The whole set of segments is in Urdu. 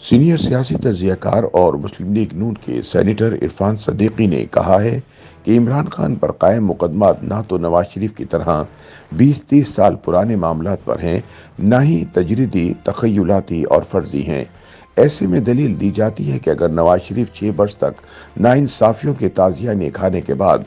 سینئر سیاسی تجزیہ کار اور مسلم لیگ نون کے سینیٹر عرفان صدیقی نے کہا ہے کہ عمران خان پر قائم مقدمات نہ تو نواز شریف کی طرح 20-30 سال پرانے معاملات پر ہیں، نہ ہی تجریدی، تخیلاتی اور فرضی ہیں۔ ایسے میں دلیل دی جاتی ہے کہ اگر نواز شریف 6 برس تک ناانصافیوں کے تازیانے کھانے کے بعد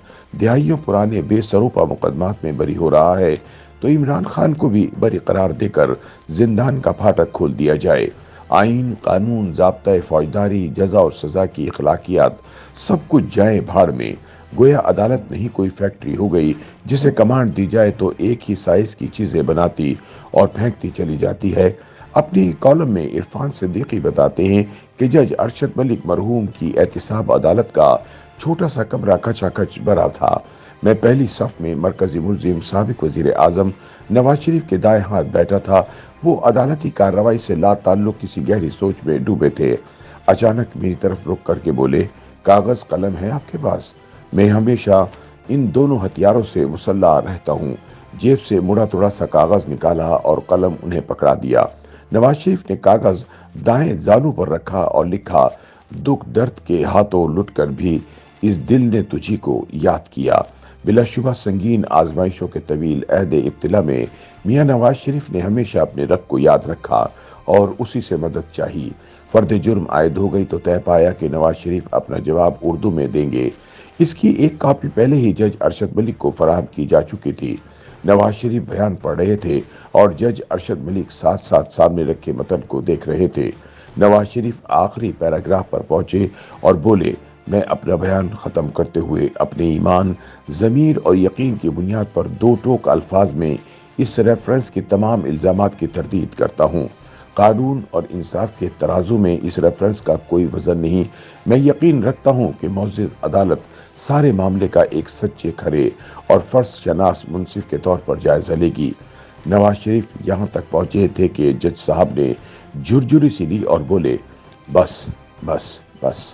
دہائیوں پرانے بے سروپا مقدمات میں بری ہو رہا ہے تو عمران خان کو بھی بری قرار دے کر زندان کا پھاٹک کھول دیا جائے۔ آئین، قانون، ضابطۂ فوجداری، جزا اور سزا کی اخلاقیات سب کچھ جائے بھاڑ میں۔ گویا عدالت نہیں کوئی فیکٹری ہو گئی جسے کمانڈ دی جائے تو ایک ہی سائز کی چیزیں بناتی اور پھینکتی چلی جاتی ہے۔ اپنی کالم میں عرفان صدیقی بتاتے ہیں کہ جج ارشد ملک مرحوم کی احتساب عدالت کا چھوٹا سا کمرہ کھچا کھچ بھرا تھا۔ میں پہلی صف میں مرکزی ملزم سابق وزیر اعظم نواز شریف کے دائیں ہاتھ بیٹھا تھا۔ وہ عدالتی کارروائی سے لا تعلق کسی گہری سوچ میں ڈوبے تھے۔ اچانک میری طرف رک کر کے بولے، کاغذ قلم ہے آپ کے پاس؟ میں ہمیشہ ان دونوں ہتھیاروں سے مسلح رہتا ہوں۔ جیب سے مڑا توڑا سا کاغذ نکالا اور قلم انہیں پکڑا دیا۔ نواز شریف نے کاغذ دائیں زانو پر رکھا اور لکھا، دکھ درد کے ہاتھوں لٹ کر بھی اس دل نے تجھی کو یاد کیا۔ بلا شبہ سنگین آزمائشوں کے طویل عہد ابتلا میں میاں نواز شریف نے ہمیشہ اپنے رب کو یاد رکھا اور اسی سے مدد چاہی۔ فرد جرم عائد ہو گئی تو طے پایا کہ نواز شریف اپنا جواب اردو میں دیں گے۔ اس کی ایک کاپی پہلے ہی جج ارشد ملک کو فراہم کی جا چکی تھی۔ نواز شریف بیان پڑھ رہے تھے اور جج ارشد ملک ساتھ ساتھ سامنے رکھے متن کو دیکھ رہے تھے۔ نواز شریف آخری پیراگراف پر پہنچے اور بولے، میں اپنا بیان ختم کرتے ہوئے اپنے ایمان، ضمیر اور یقین کی بنیاد پر 2 ٹوک الفاظ میں اس ریفرنس کے تمام الزامات کی تردید کرتا ہوں۔ قانون اور انصاف کے ترازو میں اس ریفرنس کا کوئی وزن نہیں۔ میں یقین رکھتا ہوں کہ معزز عدالت سارے معاملے کا ایک سچے کھرے اور فرض شناس منصف کے طور پر جائزہ لے گی۔ نواز شریف یہاں تک پہنچے تھے کہ جج صاحب نے جھرجھری سی لی اور بولے، بس بس بس،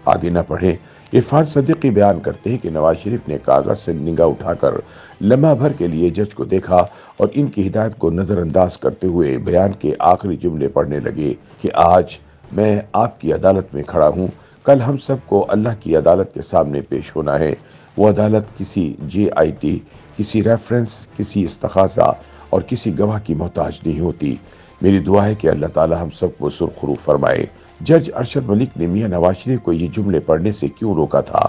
آگے نہ پڑھیں۔ عرفان صدیقی بیان کرتے ہیں کہ نواز شریف نے کاغذ سے نگاہ اٹھا کر لمحہ بھر کے لیے جج کو دیکھا اور ان کی ہدایت کو نظر انداز کرتے ہوئے بیان کے آخری جملے پڑھنے لگے کہ آج میں آپ کی عدالت میں کھڑا ہوں، کل ہم سب کو اللہ کی عدالت کے سامنے پیش ہونا ہے۔ وہ عدالت کسی JIT، کسی ریفرنس، کسی استغاثہ اور کسی گواہ کی محتاج نہیں ہوتی۔ میری دعا ہے کہ اللہ تعالی ہم سب کو سرخرو فرمائے۔ جج ارشد ملک نے میاں نواز شریف کو یہ جملے پڑھنے سے کیوں روکا تھا؟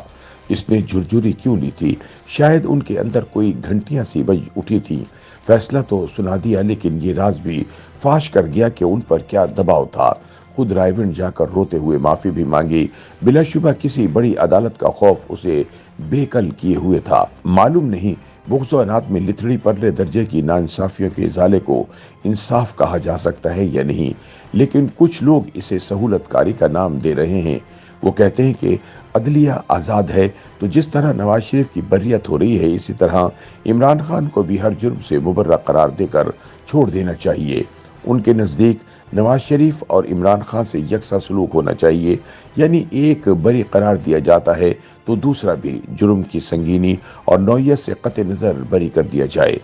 اس نے جھرجھری کیوں لی تھی؟ شاید ان کے اندر کوئی گھنٹیاں سی بج اٹھی تھی۔ فیصلہ تو سنا دیا لیکن یہ راز بھی فاش کر گیا کہ ان پر کیا دباؤ تھا۔ خود رائیونڈ جا کر روتے ہوئے معافی بھی مانگی۔ بلا شبہ کسی بڑی عدالت کا خوف اسے بے کل کیے ہوئے تھا۔ معلوم نہیں بغض و عناد میں لتھڑی پرلے درجے کی ناانصافیوں کے ازالے کو انصاف کہا جا سکتا ہے یا نہیں، لیکن کچھ لوگ اسے سہولت کاری کا نام دے رہے ہیں۔ وہ کہتے ہیں کہ عدلیہ آزاد ہے، تو جس طرح نواز شریف کی بریت ہو رہی ہے اسی طرح عمران خان کو بھی ہر جرم سے مبرہ قرار دے کر چھوڑ دینا چاہیے۔ ان کے نزدیک نواز شریف اور عمران خان سے یکساں سلوک ہونا چاہیے، یعنی ایک بری قرار دیا جاتا ہے تو دوسرا بھی جرم کی سنگینی اور نوعیت سے قطع نظر بری کر دیا جائے۔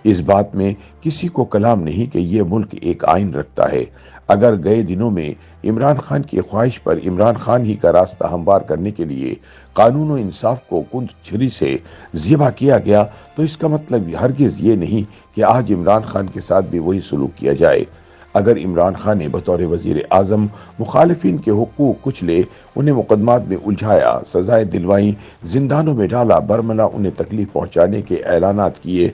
اس بات میں کسی کو کلام نہیں کہ یہ ملک ایک آئین رکھتا ہے۔ اگر گئے دنوں میں عمران خان کی خواہش پر عمران خان ہی کا راستہ ہموار کرنے کے لیے قانون و انصاف کو کند چھری سے ذبح کیا گیا تو اس کا مطلب ہرگز یہ نہیں کہ آج عمران خان کے ساتھ بھی وہی سلوک کیا جائے۔ اگر عمران خان نے بطور وزیر اعظم مخالفین کے حقوق کچلے، انہیں مقدمات میں الجھایا، سزائیں دلوائیں، زندانوں میں ڈالا، برملا انہیں تکلیف پہنچانے کے اعلانات کیے،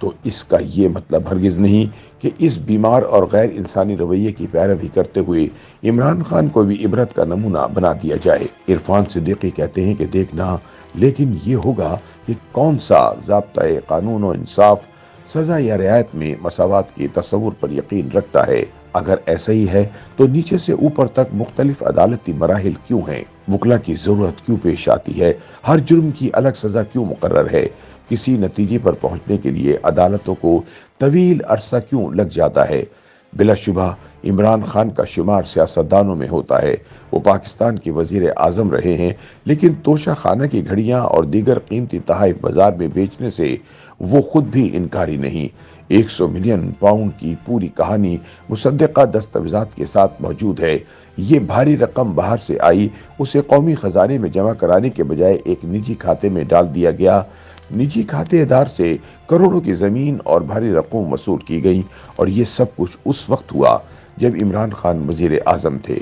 تو اس کا یہ مطلب ہرگز نہیں کہ اس بیمار اور غیر انسانی رویے کی پیروی کرتے ہوئے عمران خان کو بھی عبرت کا نمونہ بنا دیا جائے۔ عرفان صدیقی کہتے ہیں کہ دیکھنا لیکن یہ ہوگا کہ کون سا ضابطۂ قانون و انصاف سزا یا رعایت میں مساوات کے تصور پر یقین رکھتا ہے۔ اگر ایسا ہی ہے تو نیچے سے اوپر تک مختلف عدالتی مراحل کیوں ہیں؟ وکلا کی ضرورت کیوں پیش آتی ہے؟ ہر جرم کی الگ سزا کیوں مقرر ہے؟ کسی نتیجے پر پہنچنے کے لیے عدالتوں کو طویل عرصہ کیوں لگ جاتا ہے؟ بلا شبہ عمران خان کا شمار سیاستدانوں میں ہوتا ہے۔ وہ پاکستان کے وزیر اعظم رہے ہیں، لیکن توشہ خانہ کی گھڑیاں اور دیگر قیمتی تحائف بازار میں بیچنے سے وہ خود بھی انکاری نہیں۔ 100 ملین پاؤنڈ کی پوری کہانی مصدقہ دستاویزات کے ساتھ موجود ہے۔ یہ بھاری رقم باہر سے آئی، اسے قومی خزانے میں جمع کرانے کے بجائے ایک نجی کھاتے میں ڈال دیا گیا۔ نجی کھاتے دار سے کروڑوں کی زمین اور بھاری رقم وصول کی گئی، اور یہ سب کچھ اس وقت ہوا جب عمران خان وزیر اعظم تھے۔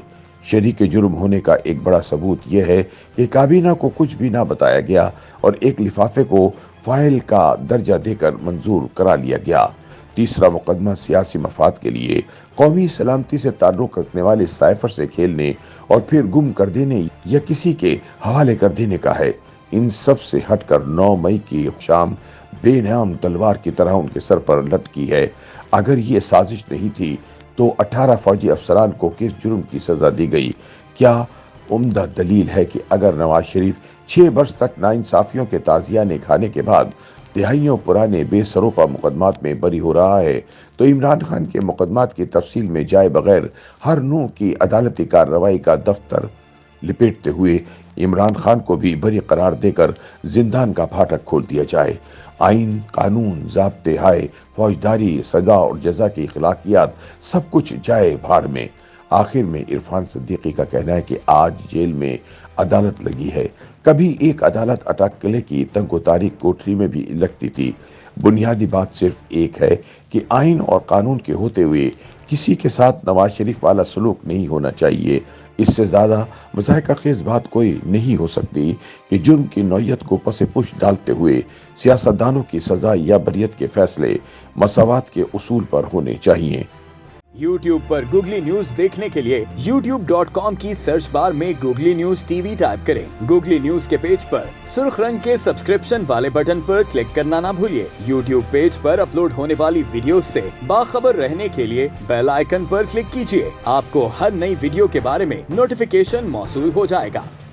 شریک جرم ہونے کا ایک بڑا ثبوت یہ ہے کہ کابینہ کو کچھ بھی نہ بتایا گیا اور ایک لفافے کو فائل کا درجہ دے کر منظور کرا لیا گیا۔ تیسرا مقدمہ سیاسی مفاد کے لیے قومی سلامتی سے تعلق رکھنے والے سائفر سے کھیلنے اور پھر گم کر دینے یا کسی کے حوالے کر دینے کا ہے۔ ان سب سے ہٹ کر 9 مئی کی شام بے نام تلوار کی طرح ان کے سر پر لٹکی ہے۔ اگر یہ سازش نہیں تھی تو 18 فوجی افسران کو کس جرم کی سزا دی گئی؟ کیا عمدہ دلیل ہے کہ اگر نواز شریف 6 برس تک ناانصافیوں کے تعزیانے کھانے کے بعد دہائیوں پرانے بے سروپا مقدمات میں بری ہو رہا ہے، تو عمران خان کے مقدمات کی تفصیل میں جائے بغیر ہر نوع کی عدالتی کارروائی کا دفتر لپیٹتے ہوئے عمران خان کو بھی بری قرار دے کر زندان کا پھاٹک کھول دیا جائے۔ آئین، قانون، ضابطے ہائے، فوجداری، سزا اور جزا کی اخلاقیات سب کچھ جائے بھاڑ میں۔ آخر میں عرفان صدیقی کا کہنا ہے کہ آج جیل میں عدالت لگی ہے، کبھی ایک عدالت اٹکلے کی تنگ و تاریک کوٹری میں بھی لگتی تھی۔ بنیادی بات صرف ایک ہے کہ آئین اور قانون کے ہوتے ہوئے کسی کے ساتھ نواز شریف والا سلوک نہیں ہونا چاہیے۔ اس سے زیادہ مضحکہ خیز بات کوئی نہیں ہو سکتی کہ جرم کی نوعیت کو پس پش ڈالتے ہوئے سیاستدانوں کی سزا یا بریت کے فیصلے مساوات کے اصول پر ہونے چاہیے۔ YouTube پر گوگلی نیوز دیکھنے کے لیے youtube.com کی سرچ بار میں googly news T V type کریں۔ گوگلی نیوز کے پیج پر سرخ رنگ کے سبسکرپشن والے بٹن پر کلک کرنا نہ بھولیے۔ YouTube پیج پر اپلوڈ ہونے والی ویڈیوز سے باخبر رہنے کے لیے بیل آئیکن پر کلک کیجیے۔ آپ کو ہر نئی ویڈیو کے بارے میں نوٹیفیکیشن موصول ہو جائے گا۔